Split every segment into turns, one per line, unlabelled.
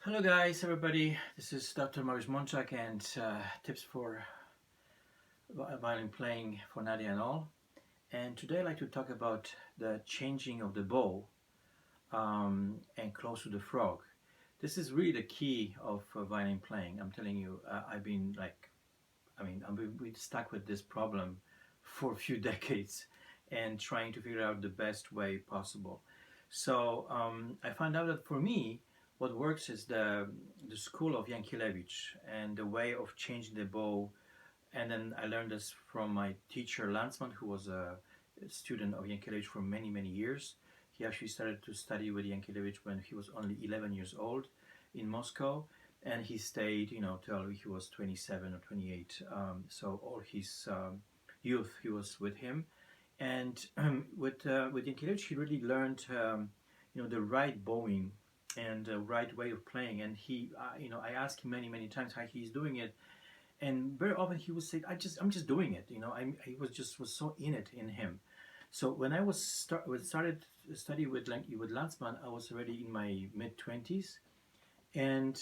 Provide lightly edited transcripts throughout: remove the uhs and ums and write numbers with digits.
Hello guys, everybody. This is Dr. Marius Monchak and tips for violin playing for Nadia and all. And today I'd like to talk about the changing of the bow and close to the frog. This is really the key of violin playing. I'm telling you, I've been stuck with this problem for a few decades and trying to figure out the best way possible. So I found out that for me, what works is the school of Yankelevich and the way of changing the bow. And then I learned this from my teacher Landsman, who was a student of Yankelevich for many, many years. He actually started to study with Yankelevich when he was only 11 years old in Moscow, and he stayed, till he was 27 or 28. So all his youth, he was with him, and with Yankelevich, he really learned, the right bowing and the right way of playing. And I asked him many, many times how he's doing it, and very often he would say, I'm just doing it. He was so in it in him. So when I started to study with Landsman, I was already in my mid 20s, and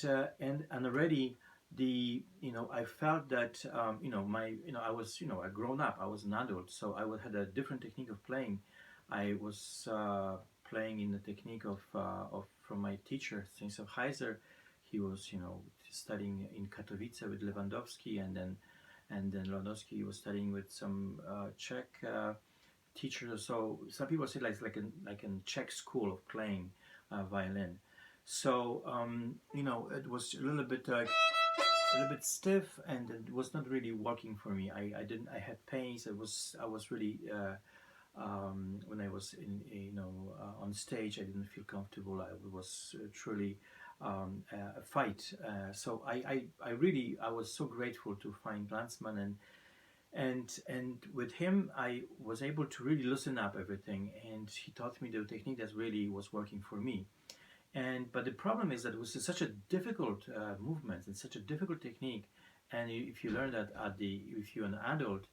already I felt that I was a grown up. I was an adult, so I had a different technique of playing. I was playing in the technique of from my teacher Stanisław Heiser. He was studying in Katowice with Lewandowski, and then Lewandowski was studying with some Czech teachers. So some people say it's like a Czech school of playing violin. So it was a little bit stiff, and it was not really working for me. I had pains. I was really when I was on stage, I didn't feel comfortable. It was truly a fight. So I was so grateful to find Landsman, and with him I was able to really loosen up everything, and he taught me the technique that really was working for me. But the problem is that it was such a difficult movement and such a difficult technique. And if you learn that if you're an adult,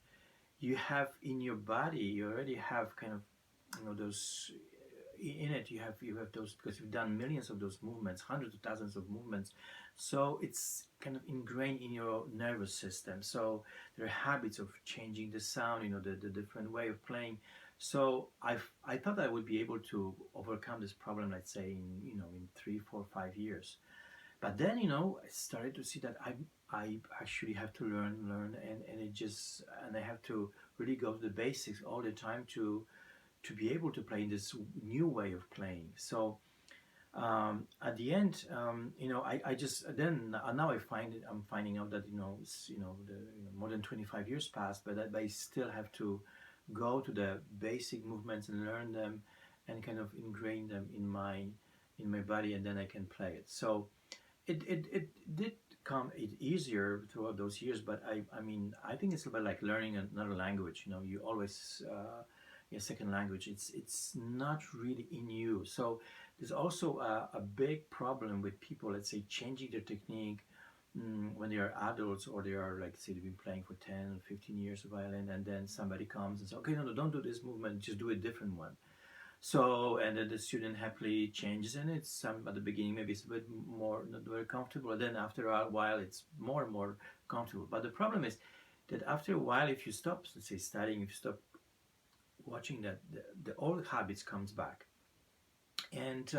you have in your body, you already have kind of those in it. You have those because you've done millions of those movements, hundreds of thousands of movements. So it's kind of ingrained in your nervous system. So there are habits of changing the sound, the different way of playing. So I thought I would be able to overcome this problem, let's say in 3, 4, 5 years. But then I started to see that I actually have to learn, and I have to really go to the basics all the time to be able to play in this new way of playing. So at the end, I just then now I'm finding out that more than 25 years passed, but I still have to go to the basic movements and learn them and kind of ingrain them in my body, and then I can play it. So it did come easier throughout those years, but I think it's a bit like learning another language. You always a second language. It's not really in you. So there's also a big problem with people, let's say, changing their technique when they are adults, or they are, like, say, they've been playing for 10 or 15 years of violin, and then somebody comes and says, okay, no, don't do this movement, just do a different one. So, and then the student happily changes, and it's at the beginning maybe it's a bit more not very comfortable, and then after a while it's more and more comfortable. But the problem is that after a while, if you stop, let's say, studying, if you stop watching that, the old habits comes back, and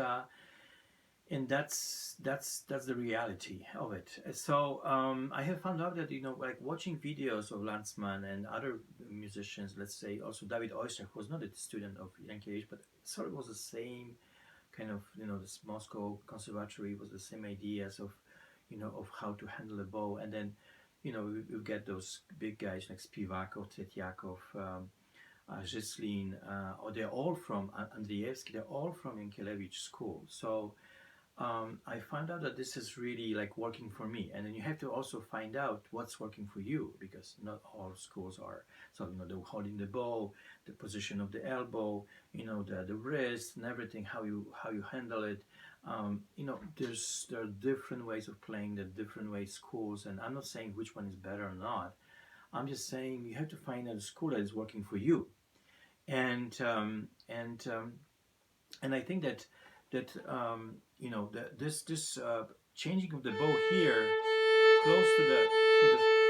that's the reality of it. So I have found out that like watching videos of Landsman and other musicians, let's say also David Oyster, who was not a student of Yankelevich, but sort of was the same kind of, this Moscow conservatory was the same ideas of how to handle a bow. And then we get those big guys like Spivakov, Tretiakov, Zhislin, or they're all from Andreevsky, they're all from Yankelevich school. So I found out that this is really like working for me, and then you have to also find out what's working for you, because not all schools are. So the holding the bow, the position of the elbow, the wrist and everything, how you handle it. There are different ways of playing, the different ways schools, and I'm not saying which one is better or not. I'm just saying you have to find a school that is working for you, and I think that this changing of the bow here, close to the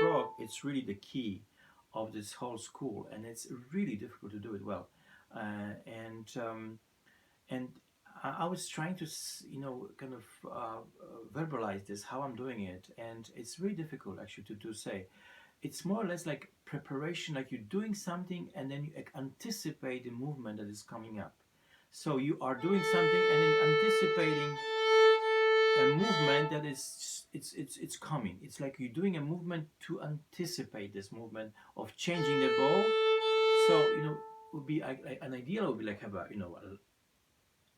frog, it's really the key of this whole school, and it's really difficult to do it well. Uh, and and I was trying to, kind of verbalize this, how I'm doing it, and it's really difficult actually to say. It's more or less like preparation, like you're doing something and then you anticipate the movement that is coming up. So you are doing something and then you're anticipating a movement that is it's coming. It's like you're doing a movement to anticipate this movement of changing the bow. So would be an ideal would be like have a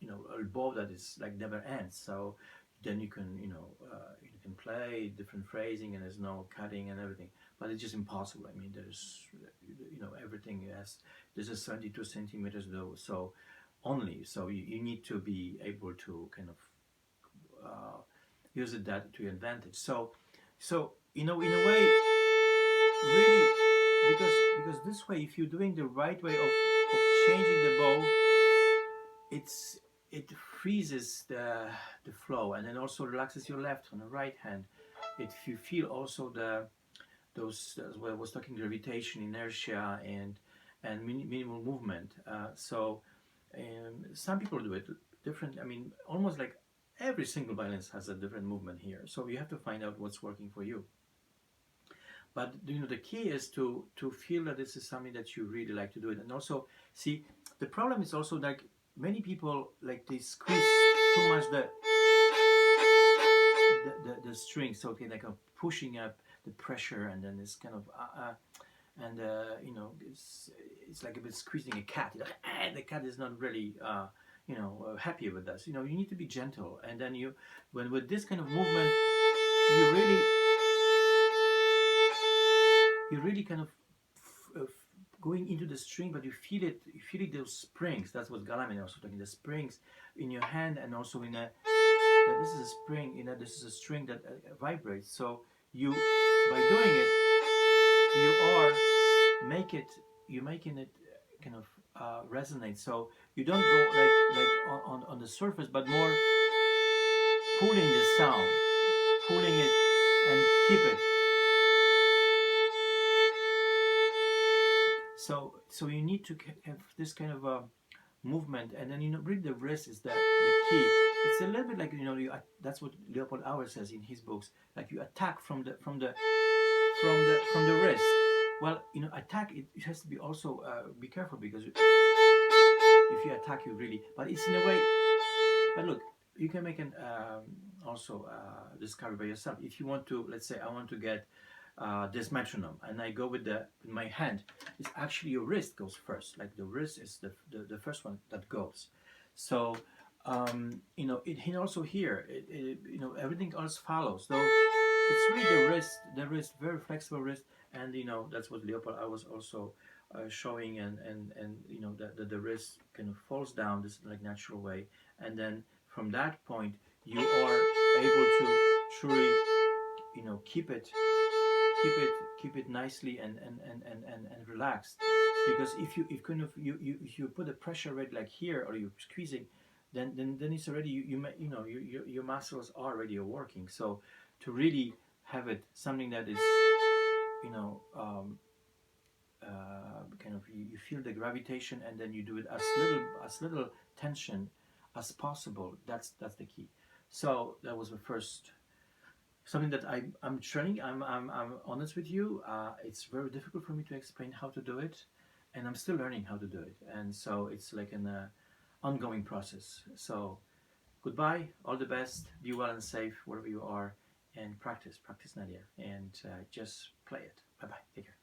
a bow that is like never ends. So then you can play different phrasing and there's no cutting and everything. But it's just impossible. I mean, there's everything has. This is 72 centimeters though, so only. So you need to be able to kind of use it that to your advantage. So in a way, really, because this way, if you're doing the right way of changing the bow, it freezes the flow and then also relaxes your left on the right hand. If you feel also those as well, I was talking gravitation, inertia, and minimal movement. So some people do it different. I mean, almost like every single violinist has a different movement here. So you have to find out what's working for you. But the key is to feel that this is something that you really like to do it, and also see the problem is also like many people like they squeeze too much the string, so okay, like pushing up the pressure, and then it's kind of it's like a bit squeezing a cat. The cat is not really happy with us. You need to be gentle, and then when with this kind of movement, you really kind of going into the string, but you feel it. You feel it, those springs. That's what Galamin also talking. The springs in your hand, and also in a. That this is a spring. This is a string that vibrates. So you, by doing it, you are you're making it kind of resonate. So you don't go like on the surface, but more pulling the sound, pulling it, and keep it. So you need to have this kind of a movement, and then really the wrist is the key. It's a little bit like that's what Leopold Auer says in his books. Like you attack from the wrist. Well, attack it has to be also be careful, because if you attack, you really. But it's in a way. But look, you can make an also discovery by yourself. If you want to, let's say, I want to get this metronome, and I go with my hand. It's actually your wrist goes first. Like the wrist is the first one that goes. So it also here, everything else follows. So it's really the wrist, very flexible wrist, and that's what Leopold I was also showing, and that the wrist kind of falls down this like natural way, and then from that point you are able to truly keep it nicely and relaxed, because if you put a pressure rate like here, or you're squeezing, then it's already your muscles are already working. So to really have it something that is kind of you feel the gravitation, and then you do it as little tension as possible. That's the key. So that was the first something that I'm training. I'm honest with you. It's very difficult for me to explain how to do it, and I'm still learning how to do it. And so it's like an ongoing process. So goodbye, all the best, be well and safe wherever you are, and practice, Nadia, and just play it. Bye bye. Take care.